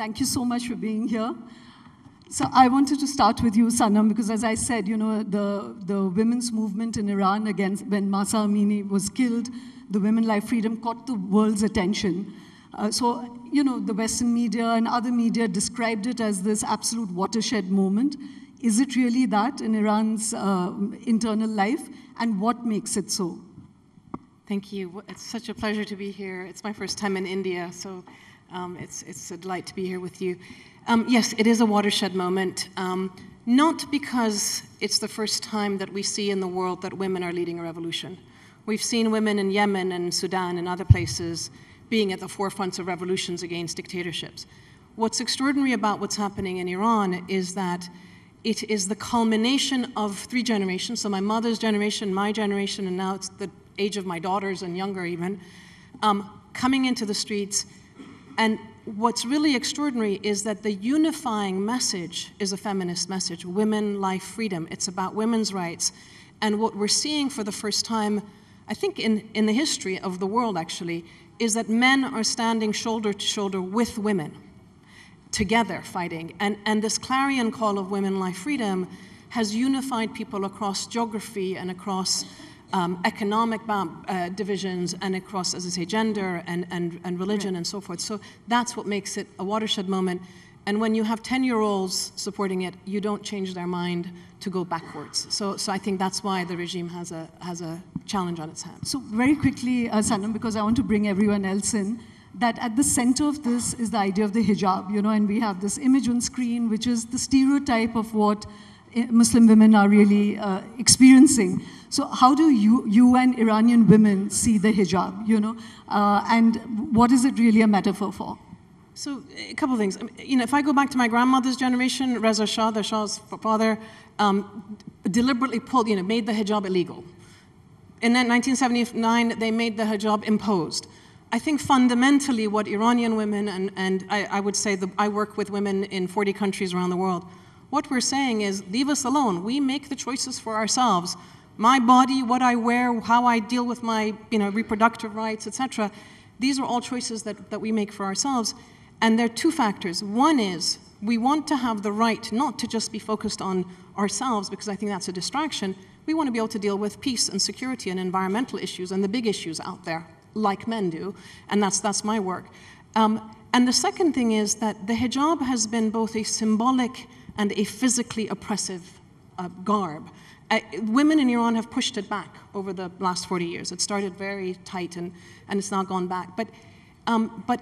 Thank you so much for being here. So I wanted to start with you, Sanam, because as I said, you know, the women's movement in Iran against, when Mahsa Amini was killed, the Women Life Freedom caught the world's attention. So, you know, the Western media and other media described it as this absolute watershed moment. Is it really that in Iran's internal life, and what makes it so? Thank you. It's such a pleasure to be here. It's my first time in India, so it's a delight to be here with you. Yes, it is a watershed moment, not because it's the first time that we see in the world that women are leading a revolution. We've seen women in Yemen and Sudan and other places being at the forefronts of revolutions against dictatorships. What's extraordinary about what's happening in Iran is that it is the culmination of 3 generations, so my mother's generation, my generation, and now it's the age of my daughters and younger even, coming into the streets. And what's really extraordinary is that the unifying message is a feminist message: women, life, freedom. It's about women's rights. And what we're seeing for the first time, I think in the history of the world actually, is that men are standing shoulder to shoulder with women, together fighting. And this clarion call of women, life, freedom has unified people across geography and across economic divisions and across, as I say, gender and religion and so forth. So that's what makes it a watershed moment. And when you have 10-year-olds supporting it, you don't change their mind to go backwards. So I think that's why the regime has a challenge on its hands. So very quickly, Sanam, because I want to bring everyone else in, that at the center of this is the idea of the hijab, you know, and we have this image on screen, which is the stereotype of what Muslim women are really experiencing. So how do you and Iranian women see the hijab, you know, and what is it really a metaphor for? So a couple of things. You know, if I go back to my grandmother's generation, Reza Shah, the Shah's father, deliberately made the hijab illegal. In 1979, they made the hijab imposed. I think fundamentally what Iranian women, and I would say I work with women in 40 countries around the world, what we're saying is, leave us alone. We make the choices for ourselves. My body, what I wear, how I deal with my reproductive rights, etc. These are all choices that we make for ourselves. And there are 2 factors. One is we want to have the right not to just be focused on ourselves, because I think that's a distraction. We want to be able to deal with peace and security and environmental issues and the big issues out there, like men do. And that's my work. And the second thing is that the hijab has been both a symbolic and a physically oppressive garb. Women in Iran have pushed it back over the last 40 years. It started very tight and it's now gone back. But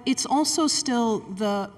it's also still the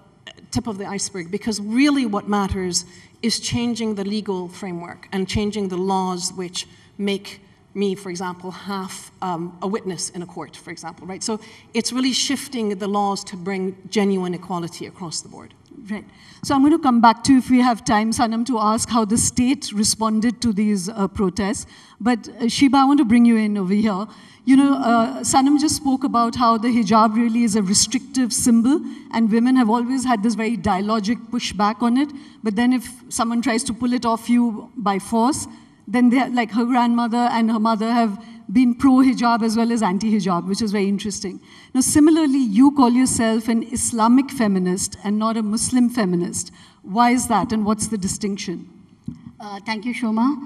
tip of the iceberg, because really what matters is changing the legal framework and changing the laws which make me, for example, half a witness in a court, for example, right? So it's really shifting the laws to bring genuine equality across the board. Right. So I'm going to come back to, if we have time, Sanam, to ask how the state responded to these protests. But Sheeba, I want to bring you in over here. You know, Sanam just spoke about how the hijab really is a restrictive symbol, and women have always had this very dialogic pushback on it. But then if someone tries to pull it off you by force, then they, like her grandmother and her mother have been pro-hijab as well as anti-hijab, which is very interesting. Now, similarly, you call yourself an Islamic feminist and not a Muslim feminist. Why is that, and what's the distinction? Thank you, Shoma.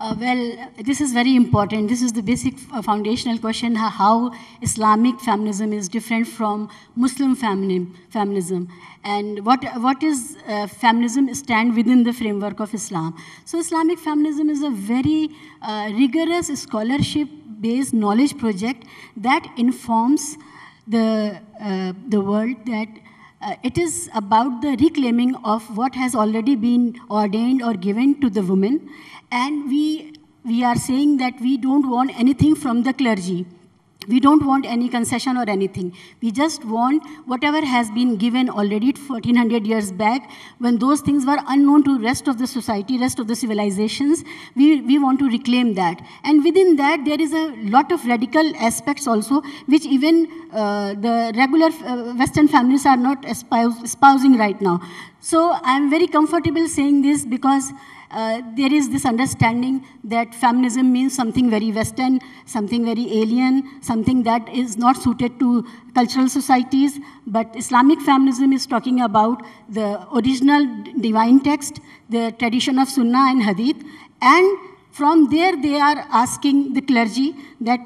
Well, this is very important. This is the basic foundational question, how Islamic feminism is different from Muslim feminism. And what is feminism stand within the framework of Islam. So Islamic feminism is a very rigorous scholarship-based knowledge project that informs the world, that it is about the reclaiming of what has already been ordained or given to the woman. And we are saying that we don't want anything from the clergy. We don't want any concession or anything. We just want whatever has been given already 1400 years back, when those things were unknown to rest of the society, rest of the civilizations. We want to reclaim that. And within that, there is a lot of radical aspects also, which even the regular Western feminists are not espousing right now. So I'm very comfortable saying this, because there is this understanding that feminism means something very Western, something very alien, something that is not suited to cultural societies. But Islamic feminism is talking about the original divine text, the tradition of Sunnah and Hadith, and from there they are asking the clergy that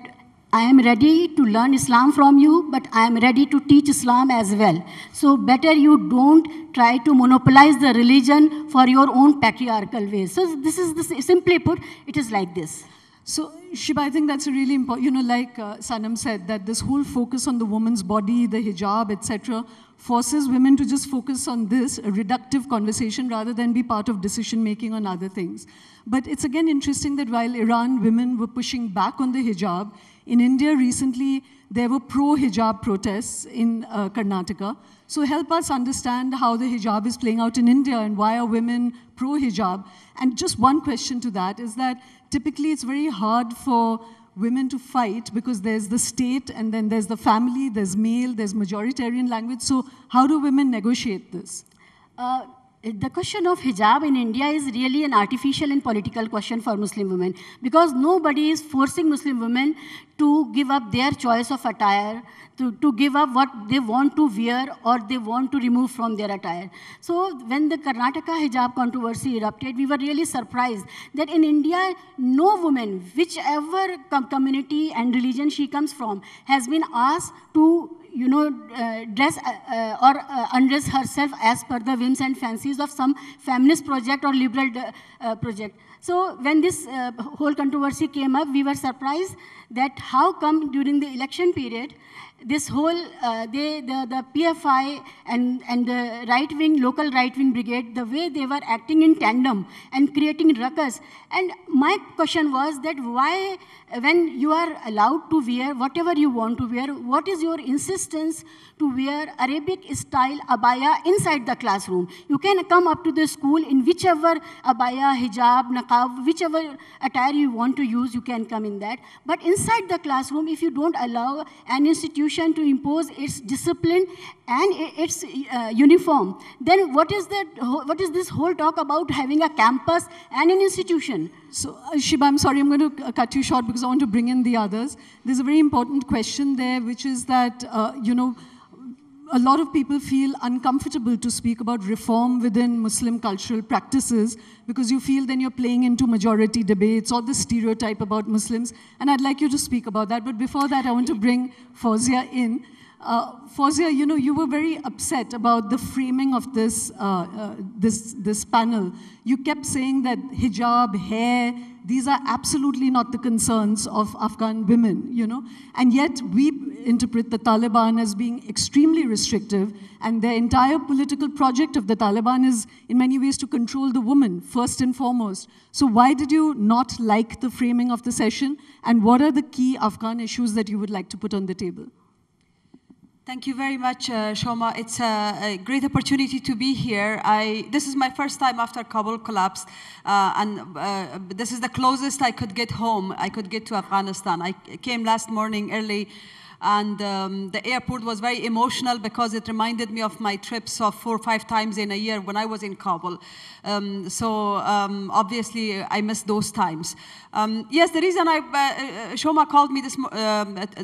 I am ready to learn Islam from you, but I am ready to teach Islam as well. So better you don't try to monopolize the religion for your own patriarchal ways. So this is simply put, it is like this. So, Sheeba, I think that's a really important, like Sanam said, that this whole focus on the woman's body, the hijab, etc., forces women to just focus on this, a reductive conversation, rather than be part of decision-making on other things. But it's again interesting that while Iran women were pushing back on the hijab, in India recently, there were pro-hijab protests in Karnataka. So help us understand how the hijab is playing out in India and why are women pro-hijab. And just one question to that is that typically it's very hard for women to fight because there's the state and then there's the family, there's male, there's majoritarian language. So how do women negotiate this? The question of hijab in India is really an artificial and political question for Muslim women, because nobody is forcing Muslim women to give up their choice of attire, to give up what they want to wear or they want to remove from their attire. So when the Karnataka hijab controversy erupted, we were really surprised that in India, no woman, whichever community and religion she comes from, has been asked to dress or undress herself as per the whims and fancies of some feminist project or liberal project. So when this whole controversy came up, we were surprised that how come during the election period, this whole, the PFI and the right-wing, local right-wing brigade, the way they were acting in tandem and creating ruckus. And my question was that why, when you are allowed to wear whatever you want to wear, what is your insistence to wear Arabic-style abaya inside the classroom? You can come up to the school in whichever abaya, hijab, niqab, whichever attire you want to use, you can come in that. But inside the classroom, if you don't allow an institution to impose its discipline and its uniform, then what is this whole talk about having a campus and an institution? So, Sheeba, I'm sorry, I'm going to cut you short because I want to bring in the others. There's a very important question there, which is that, a lot of people feel uncomfortable to speak about reform within Muslim cultural practices because you feel then you're playing into majority debates or the stereotype about Muslims. And I'd like you to speak about that. But before that, I want to bring Fawzia in. Fawzia, you were very upset about the framing of this, this panel. You kept saying that hijab, hair, these are absolutely not the concerns of Afghan women, And yet we interpret the Taliban as being extremely restrictive, and the entire political project of the Taliban is in many ways to control the woman, first and foremost. So why did you not like the framing of the session, and what are the key Afghan issues that you would like to put on the table? Thank you very much, Shoma. It's a great opportunity to be here. This is my first time after Kabul collapsed, and this is the closest I could get home. I could get to Afghanistan. I came last morning early, and the airport was very emotional because it reminded me of my trips of 4 or 5 times in a year when I was in Kabul. Obviously, I missed those times. Yes, the reason Shoma called me this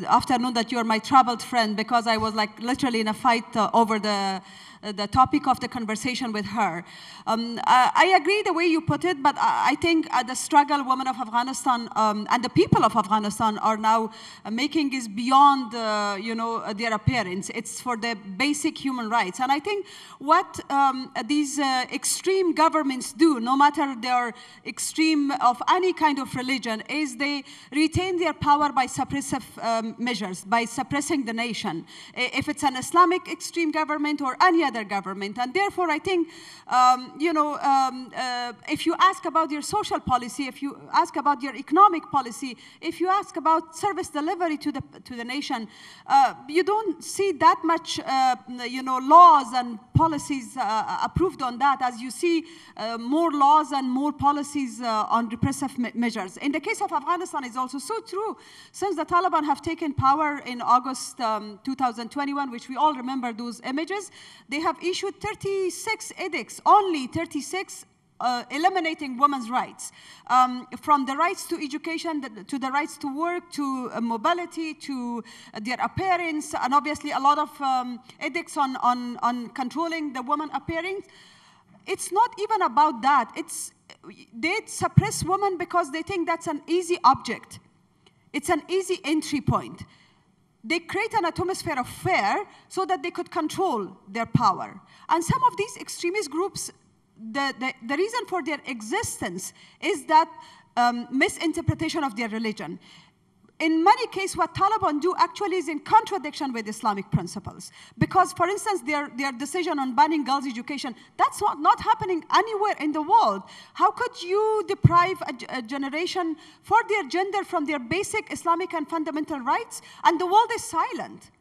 afternoon that you're my troubled friend, because I was like literally in a fight over the topic of the conversation with her. I agree the way you put it, but I think the struggle women of Afghanistan and the people of Afghanistan are now making is beyond their appearance. It's for the basic human rights. And I think what these extreme governments do, no matter their extreme of any kind of religion, is they retain their power by suppressive measures, by suppressing the nation. If it's an Islamic extreme government or any other government. And therefore, I think, if you ask about your social policy, if you ask about your economic policy, if you ask about service delivery to the nation, you don't see that much, laws and policies approved on that, as you see more laws and more policies on repressive measures. In the case of Afghanistan, it's also so true. Since the Taliban have taken power in August 2021, which we all remember those images, they have issued 36 edicts, only 36 eliminating women's rights, from the rights to education, to the rights to work, to mobility, to their appearance, and obviously a lot of edicts on controlling the woman appearance. It's not even about that. They suppress women because they think that's an easy object. It's an easy entry point. They create an atmosphere of fear so that they could control their power. And some of these extremist groups, the reason for their existence is that misinterpretation of their religion. In many cases, what Taliban do actually is in contradiction with Islamic principles. Because, for instance, their decision on banning girls' education, that's not happening anywhere in the world. How could you deprive a generation for their gender from their basic Islamic and fundamental rights? And the world is silent.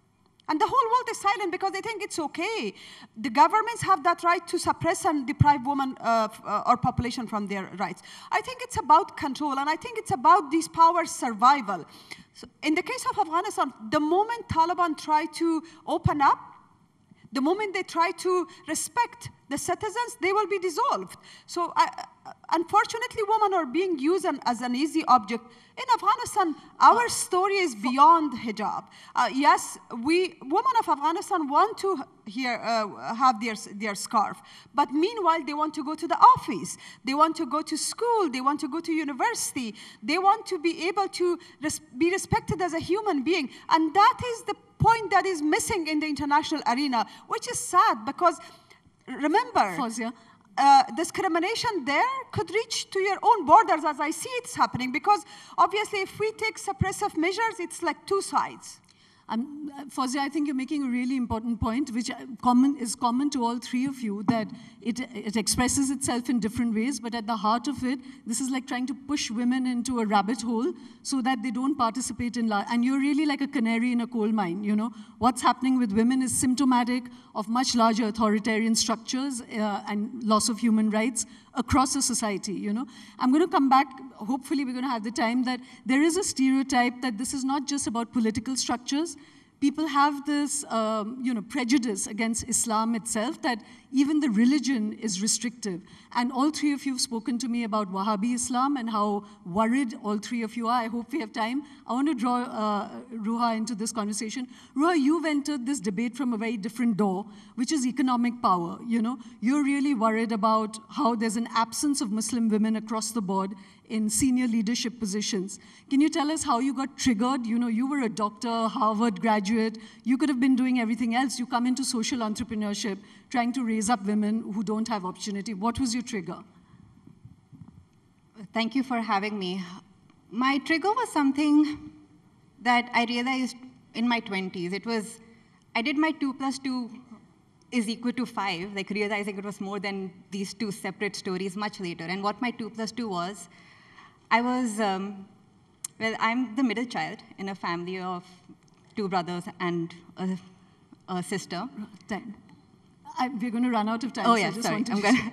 And the whole world is silent because they think it's okay. The governments have that right to suppress and deprive women or population from their rights. I think it's about control, and I think it's about these powers' survival. So in the case of Afghanistan, the moment Taliban try to open up, the moment they try to respect the citizens, they will be dissolved. So unfortunately, women are being used as an easy object. In Afghanistan, our story is beyond hijab. Yes, women of Afghanistan want to have their scarf, but meanwhile, they want to go to the office, they want to go to school, they want to go to university, they want to be able to be respected as a human being, and that is the point that is missing in the international arena, which is sad because, remember, Fawzia, discrimination there could reach to your own borders, as I see it's happening, because obviously if we take suppressive measures, it's like two sides. Fawzia, I think you're making a really important point, which is common to all three of you, that it expresses itself in different ways, but at the heart of it, this is like trying to push women into a rabbit hole so that they don't participate in life. And you're really like a canary in a coal mine, you know. What's happening with women is symptomatic of much larger authoritarian structures and loss of human rights across a society, you know. I'm going to come back, hopefully we're going to have the time, that there is a stereotype that this is not just about political structures. People have this, prejudice against Islam itself, that even the religion is restrictive. And all three of you have spoken to me about Wahhabi Islam and how worried all three of you are. I hope we have time. I want to draw Ruha into this conversation. Ruha, you've entered this debate from a very different door, which is economic power. You know, you're really worried about how there's an absence of Muslim women across the board in senior leadership positions. Can you tell us how you got triggered? You know, you were a doctor, Harvard graduate. You could have been doing everything else. You come into social entrepreneurship, trying to raise up women who don't have opportunity. What was your trigger? Thank you for having me. My trigger was something that I realized in my 20s. It was, I did my 2 + 2 is equal to 5, like realizing it was more than these two separate stories much later. And what my 2 + 2 was, I was, I'm the middle child in a family of 2 brothers and a sister. Time. We're going to run out of time. Oh, so yeah, I just sorry. want to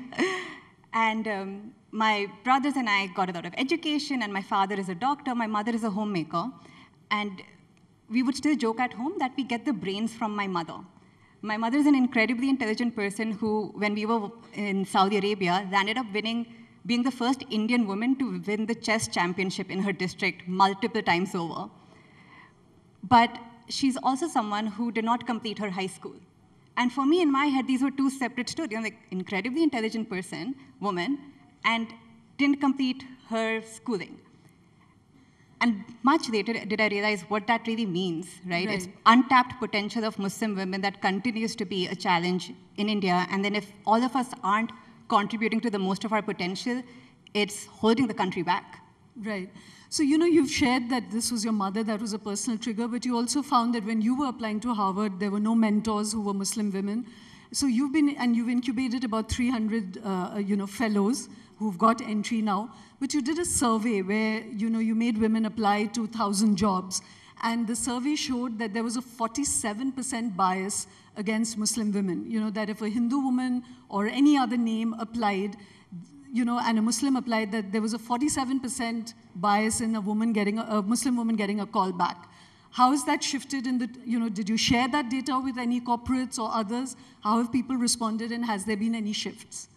And my brothers and I got a lot of education, and my father is a doctor, my mother is a homemaker. And we would still joke at home that we get the brains from my mother. My mother is an incredibly intelligent person who, when we were in Saudi Arabia, ended up being the first Indian woman to win the chess championship in her district multiple times over. But she's also someone who did not complete her high school. And for me, in my head, these were two separate stories. I'm like, incredibly intelligent woman, and didn't complete her schooling. And much later did I realize what that really means, right? It's untapped potential of Muslim women that continues to be a challenge in India. And then if all of us aren't contributing to the most of our potential, it's holding the country back. Right. So, you know, you've shared that this was your mother, that was a personal trigger, but you also found that when you were applying to Harvard, there were no mentors who were Muslim women. So you've incubated about 300, fellows who've got entry now. But you did a survey where, you made women apply to 1,000 jobs. And the survey showed that there was a 47% bias against Muslim women. You know, that if a Hindu woman or any other name applied, and a Muslim applied, that there was a 47% bias in a Muslim woman getting a call back. How has that shifted did you share that data with any corporates or others? How have people responded, and has there been any shifts?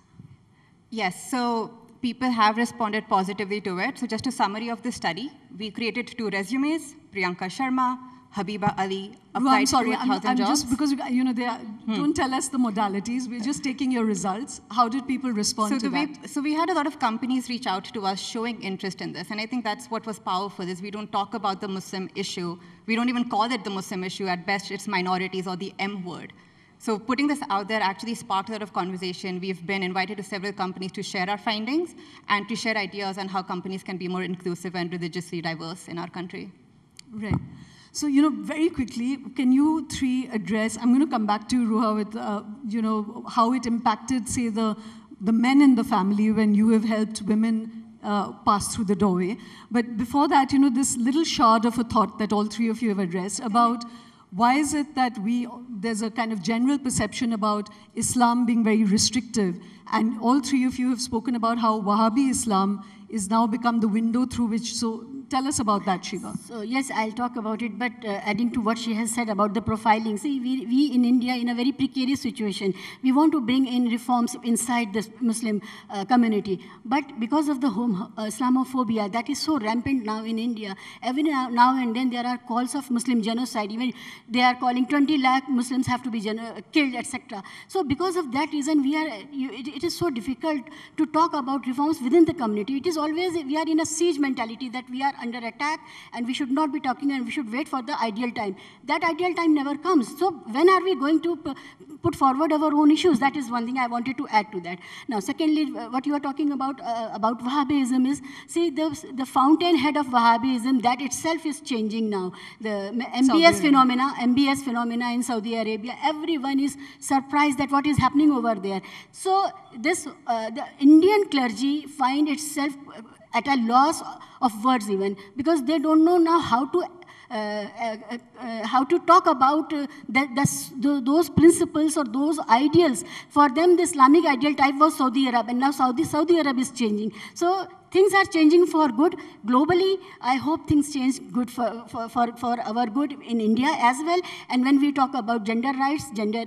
Yes, so people have responded positively to it. So just a summary of the study. We created 2 resumes, Priyanka Sharma, Habiba Ali, applied I'm sorry, to 1,000 jobs. just, because, don't tell us the modalities. We're just taking your results. How did people respond to that? So we had a lot of companies reach out to us showing interest in this. And I think that's what was powerful, is we don't talk about the Muslim issue. We don't even call it the Muslim issue. At best, it's minorities or the M word. So putting this out there actually sparked a lot of conversation. We've been invited to several companies to share our findings and to share ideas on how companies can be more inclusive and religiously diverse in our country. Right. So, very quickly, can you 3 address, I'm going to come back to Ruha with, how it impacted, say, the men in the family when you have helped women pass through the doorway. But before that, this little shard of a thought that all 3 of you have addressed about why is it that there's a kind of general perception about Islam being very restrictive, and all 3 of you have spoken about how Wahhabi Islam is now become the window through which, so tell us about that, Sheeba. So yes, I'll talk about it, but adding to what she has said about the profiling. See, we in India in a very precarious situation. We want to bring in reforms inside the Muslim community, but because of the Islamophobia that is so rampant now in India, every now and then there are calls of Muslim genocide. Even they are calling 20 lakh Muslims have to be killed, etc. So because of that reason, it is so difficult to talk about reforms within the community. It is always, we are in a siege mentality that we are under attack and we should not be talking and we should wait for the ideal time. That ideal time never comes. So when are we going to put forward our own issues? That is one thing I wanted to add to that. Now, secondly, what you are talking about Wahhabism is, see, the fountainhead of Wahhabism, that itself is changing now. The MBS phenomena in Saudi Arabia, everyone is surprised at what is happening over there. So the Indian clergy find itself at a loss of words even, because they don't know now how to talk about those principles or those ideals. For them, the Islamic ideal type was Saudi Arab, and now Saudi Arab is changing. So things are changing for good. Globally, I hope things change good for our good in India as well. And when we talk about gender rights, gender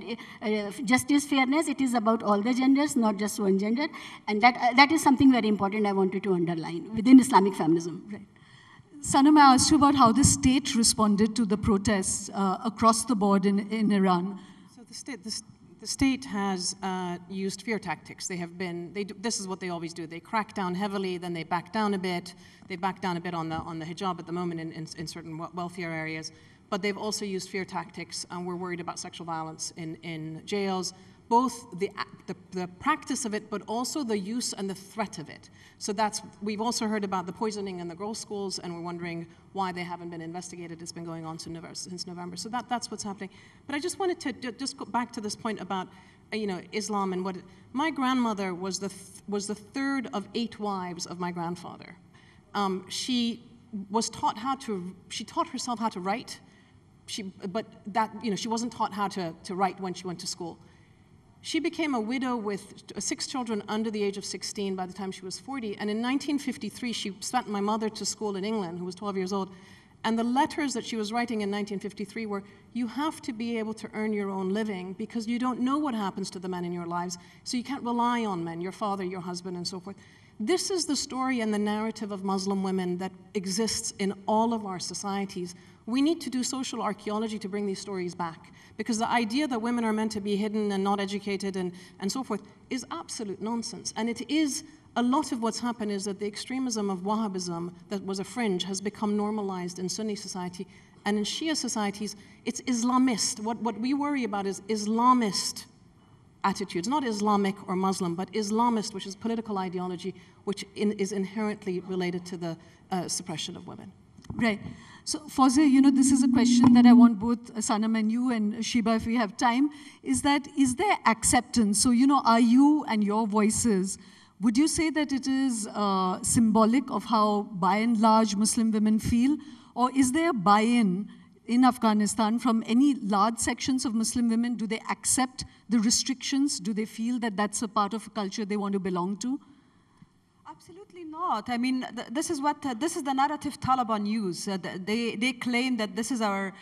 justice, fairness, it is about all the genders, not just one gender. And that is something very important I wanted to underline within Islamic feminism. Right. Sanam, I asked you about how the state responded to the protests across the board in Iran. So the state has used fear tactics. This is what they always do. They crack down heavily, then they back down a bit. They back down a bit on the hijab at the moment in certain wealthier areas. But they've also used fear tactics, and we're worried about sexual violence in jails, both the practice of it, but also the use and the threat of it. So we've also heard about the poisoning in the girls' schools, and we're wondering why they haven't been investigated. It's been going on since November. So that's what's happening. But I just wanted to just go back to this point about Islam and what my grandmother was the 3rd of 8 wives of my grandfather. She taught herself how to write. But she wasn't taught how to write when she went to school. She became a widow with 6 children under the age of 16 by the time she was 40. And in 1953, she sent my mother to school in England, who was 12 years old. And the letters that she was writing in 1953 were, you have to be able to earn your own living because you don't know what happens to the men in your lives. So you can't rely on men, your father, your husband, and so forth. This is the story and the narrative of Muslim women that exists in all of our societies. We need to do social archaeology to bring these stories back, because the idea that women are meant to be hidden and not educated and so forth is absolute nonsense. And it is, a lot of what's happened is that the extremism of Wahhabism that was a fringe has become normalized in Sunni society, and in Shia societies, it's Islamist. What we worry about is Islamist attitudes, not Islamic or Muslim, but Islamist, which is political ideology, which is inherently related to the suppression of women. Right. So, Fawzia, this is a question that I want both Sanam and you and Sheeba, if we have time, is there acceptance? So, are you and your voices, would you say that it is symbolic of how, by and large, Muslim women feel? Or is there a buy-in in Afghanistan from any large sections of Muslim women? Do they accept the restrictions? Do they feel that that's a part of a culture they want to belong to? Absolutely not. I mean, this is the narrative Taliban use. They claim that this is our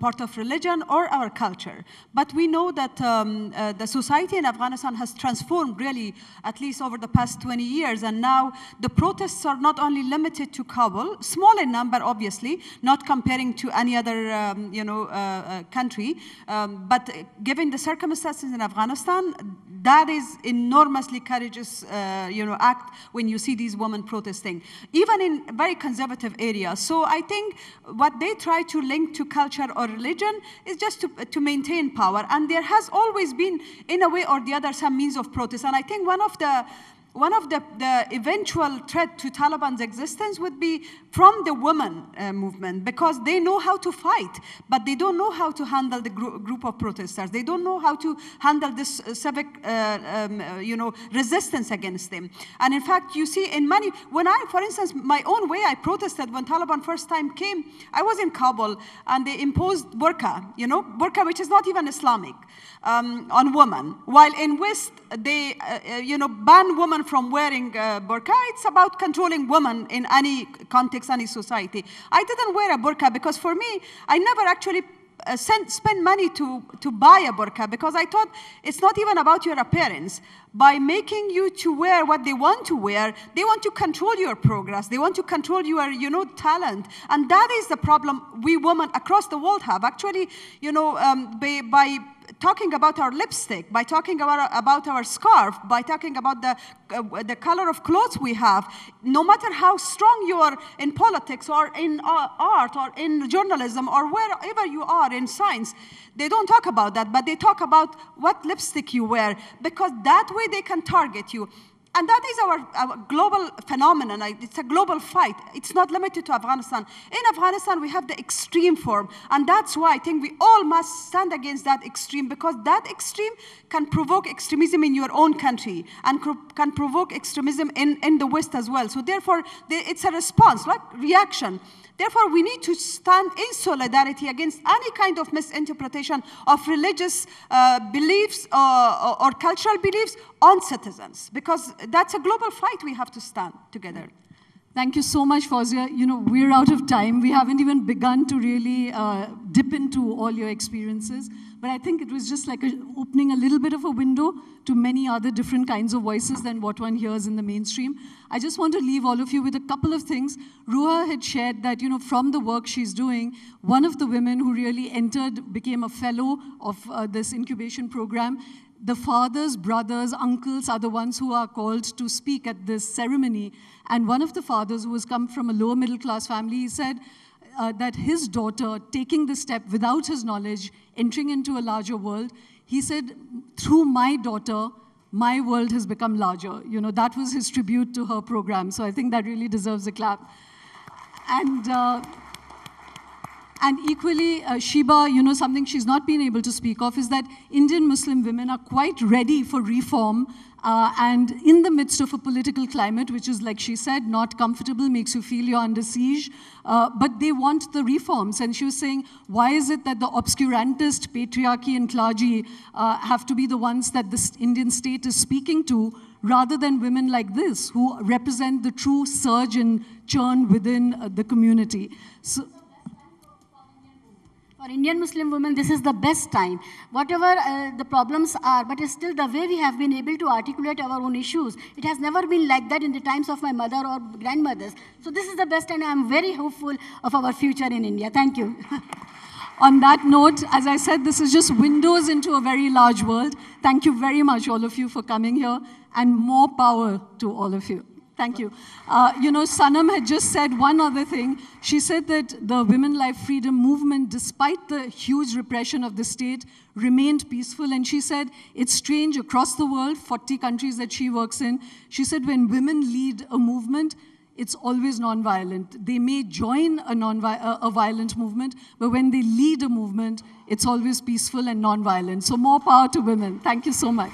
part of religion or our culture. But we know that the society in Afghanistan has transformed really, at least over the past 20 years. And now the protests are not only limited to Kabul, small in number, obviously, not comparing to any other country. But given the circumstances in Afghanistan, that is enormously courageous, act when you see these women protesting, even in very conservative areas. So I think what they try to link to culture or religion is just to maintain power. And there has always been, in a way or the other, some means of protest. And I think one of the eventual threat to Taliban's existence would be from the women movement, because they know how to fight, but they don't know how to handle the group of protesters. They don't know how to handle this civic, resistance against them. And in fact, you see in many, for instance, my own way I protested when Taliban first time came, I was in Kabul, and they imposed burqa, burqa, which is not even Islamic, on women. While in West, they, ban women from wearing burqa. It's about controlling women in any context, any society. I didn't wear a burqa because for me, I never actually spend money to buy a burqa, because I thought it's not even about your appearance. By making you to wear what they want to wear, they want to control your progress. They want to control your, talent. And that is the problem we women across the world have. Actually, by talking about our lipstick, by talking about our scarf, by talking about the color of clothes we have, no matter how strong you are in politics or in art or in journalism or wherever you are in science, they don't talk about that, but they talk about what lipstick you wear, because that way they can target you. And that is our global phenomenon. It's a global fight. It's not limited to Afghanistan. In Afghanistan, we have the extreme form. And that's why I think we all must stand against that extreme, because that extreme can provoke extremism in your own country and can provoke extremism in the West as well. So therefore, it's a response, like reaction. Therefore, we need to stand in solidarity against any kind of misinterpretation of religious beliefs or cultural beliefs on citizens, because that's a global fight we have to stand together. Thank you so much, Fawzia. We're out of time. We haven't even begun to really dip into all your experiences. But I think it was just like opening a little bit of a window to many other different kinds of voices than what one hears in the mainstream. I just want to leave all of you with a couple of things. Ruha had shared that, from the work she's doing, one of the women who really became a fellow of this incubation program. The fathers, brothers, uncles are the ones who are called to speak at this ceremony. And one of the fathers, who has come from a lower middle class family, he said that his daughter, taking the step without his knowledge, entering into a larger world, he said, through my daughter, my world has become larger. That was his tribute to her program. So I think that really deserves a clap. And equally, Sheeba, something she's not been able to speak of is that Indian Muslim women are quite ready for reform, and in the midst of a political climate, which is, like she said, not comfortable, makes you feel you're under siege, but they want the reforms. And she was saying, why is it that the obscurantist patriarchy and clergy have to be the ones that the Indian state is speaking to, rather than women like this, who represent the true surge and churn within the community. So, for Indian Muslim women, this is the best time. Whatever the problems are, but it's still the way we have been able to articulate our own issues. It has never been like that in the times of my mother or grandmothers. So this is the best, and I'm very hopeful of our future in India. Thank you. On that note, as I said, this is just windows into a very large world. Thank you very much, all of you, for coming here, and more power to all of you. Thank you. Sanam had just said one other thing. She said that the Women Life Freedom movement, despite the huge repression of the state, remained peaceful. And she said it's strange across the world, 40 countries that she works in. She said when women lead a movement, it's always nonviolent. They may join a violent movement, but when they lead a movement, it's always peaceful and nonviolent. So more power to women. Thank you so much.